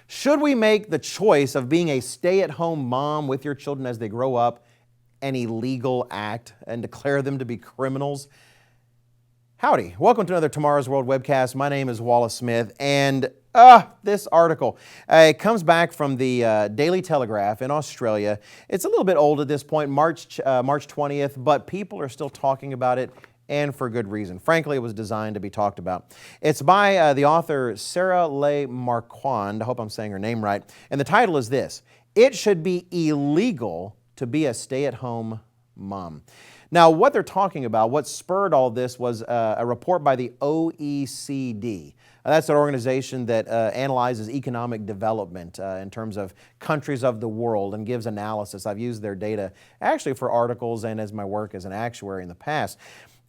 Should we make the choice of being a stay-at-home mom with your children as they grow up an illegal act and declare them to be criminals? Howdy, welcome to another Tomorrow's World webcast. My name is Wallace Smith, and this article, it comes back from the Daily Telegraph in Australia. It's a little bit old at this point, March 20th, but people are still talking about it, and for good reason. Frankly, it was designed to be talked about. It's by the author Sarah Leigh Marquand. I hope I'm saying her name right. And the title is this: It Should Be Illegal to Be a Stay-at-Home Mom. Now, what they're talking about, what spurred all this was a report by the OECD. That's an organization that analyzes economic development in terms of countries of the world and gives analysis. I've used their data actually for articles and as my work as an actuary in the past.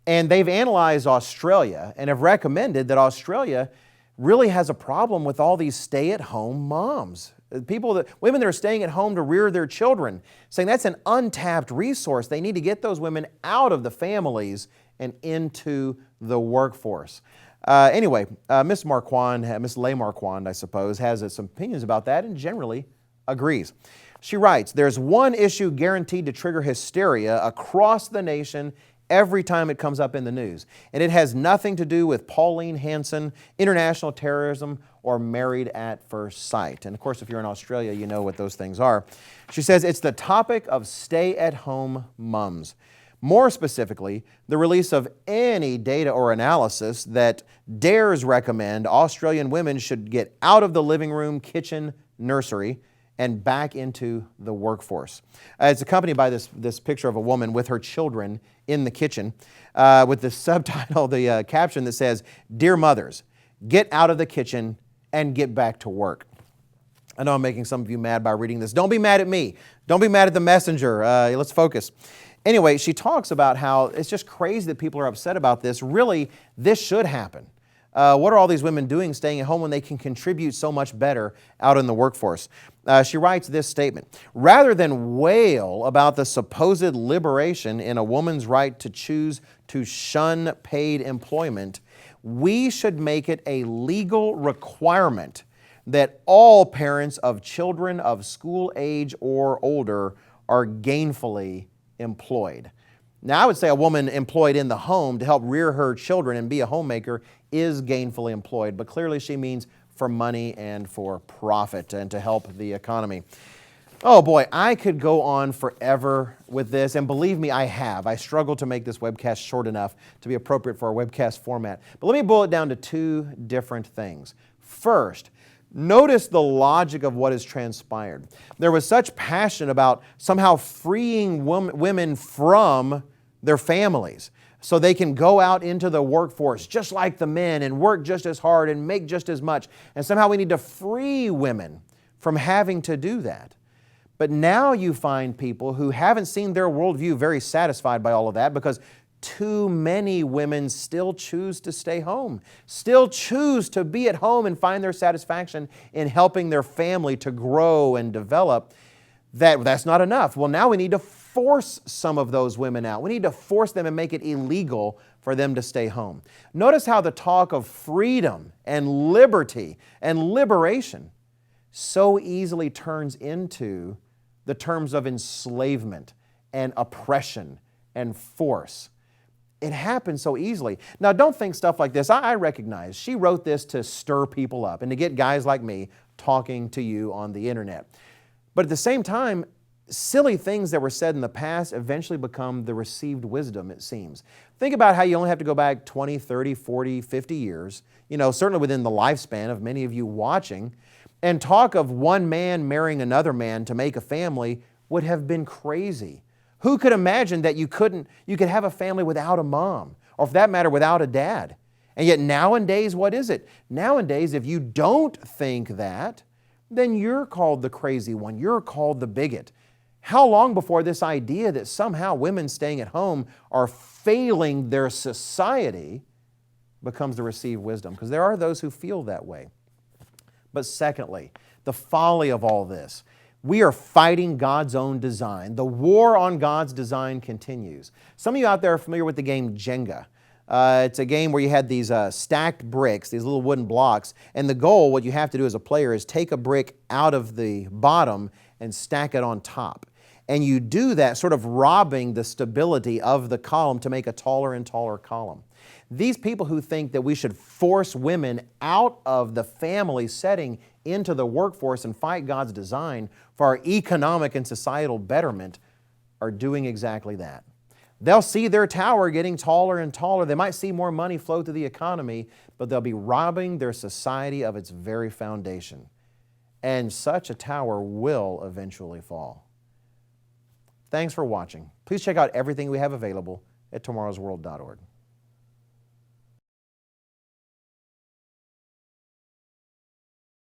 And they've analyzed Australia and have recommended that Australia really has a problem with all these stay-at-home moms. Women that are staying at home to rear their children, saying that's an untapped resource. They need to get those women out of the families and into the workforce. Anyway, Miss Leigh Marquand, I suppose, has some opinions about that and generally agrees. She writes, "There's one issue guaranteed to trigger hysteria across the nation every time it comes up in the news. And it has nothing to do with Pauline Hanson, international terrorism, or married at first sight." And of course, if you're in Australia, you know what those things are. She says it's the topic of stay-at-home mums. More specifically, the release of any data or analysis that dares recommend Australian women should get out of the living room, kitchen, nursery, and back into the workforce. It's accompanied by this picture of a woman with her children in the kitchen with the subtitle, the caption that says, "Dear mothers, get out of the kitchen and get back to work." I know I'm making some of you mad by reading this. Don't be mad at me. Don't be mad at the messenger. Let's focus. Anyway, she talks about how it's just crazy that people are upset about this. Really, this should happen. What are all these women doing staying at home when they can contribute so much better out in the workforce? She writes this statement: "Rather than wail about the supposed liberation in a woman's right to choose to shun paid employment, we should make it a legal requirement that all parents of children of school age or older are gainfully employed." Now, I would say a woman employed in the home to help rear her children and be a homemaker is gainfully employed, but clearly she means for money and for profit and to help the economy. Oh boy, I could go on forever with this, and believe me, I have. I struggled to make this webcast short enough to be appropriate for our webcast format. But let me boil it down to two different things. First, notice the logic of what has transpired. There was such passion about somehow freeing women from their families so they can go out into the workforce just like the men and work just as hard and make just as much. And somehow we need to free women from having to do that. But now you find people who haven't seen their worldview very satisfied by all of that, because too many women still choose to stay home, still choose to be at home and find their satisfaction in helping their family to grow and develop. That's not enough. Well, now we need to force some of those women out. We need to force them and make it illegal for them to stay home. Notice how the talk of freedom and liberty and liberation so easily turns into the terms of enslavement and oppression and force. It happens so easily. Now, don't think stuff like this. I recognize she wrote this to stir people up and to get guys like me talking to you on the internet. But at the same time, silly things that were said in the past eventually become the received wisdom, it seems. Think about how you only have to go back 20, 30, 40, 50 years, certainly within the lifespan of many of you watching, and talk of one man marrying another man to make a family would have been crazy. Who could imagine that you could have a family without a mom, or for that matter, without a dad? And yet nowadays, what is it? Nowadays, if you don't think that, then you're called the crazy one. You're called the bigot. How long before this idea that somehow women staying at home are failing their society becomes the received wisdom? Because there are those who feel that way. But secondly, the folly of all this. We are fighting God's own design. The war on God's design continues. Some of you out there are familiar with the game Jenga. It's a game where you had these stacked bricks, these little wooden blocks, and the goal, what you have to do as a player, is take a brick out of the bottom and stack it on top. And you do that sort of robbing the stability of the column to make a taller and taller column. These people who think that we should force women out of the family setting into the workforce and fight God's design for our economic and societal betterment are doing exactly that. They'll see their tower getting taller and taller. They might see more money flow through the economy, but they'll be robbing their society of its very foundation. And such a tower will eventually fall. Thanks for watching. Please check out everything we have available at tomorrowsworld.org.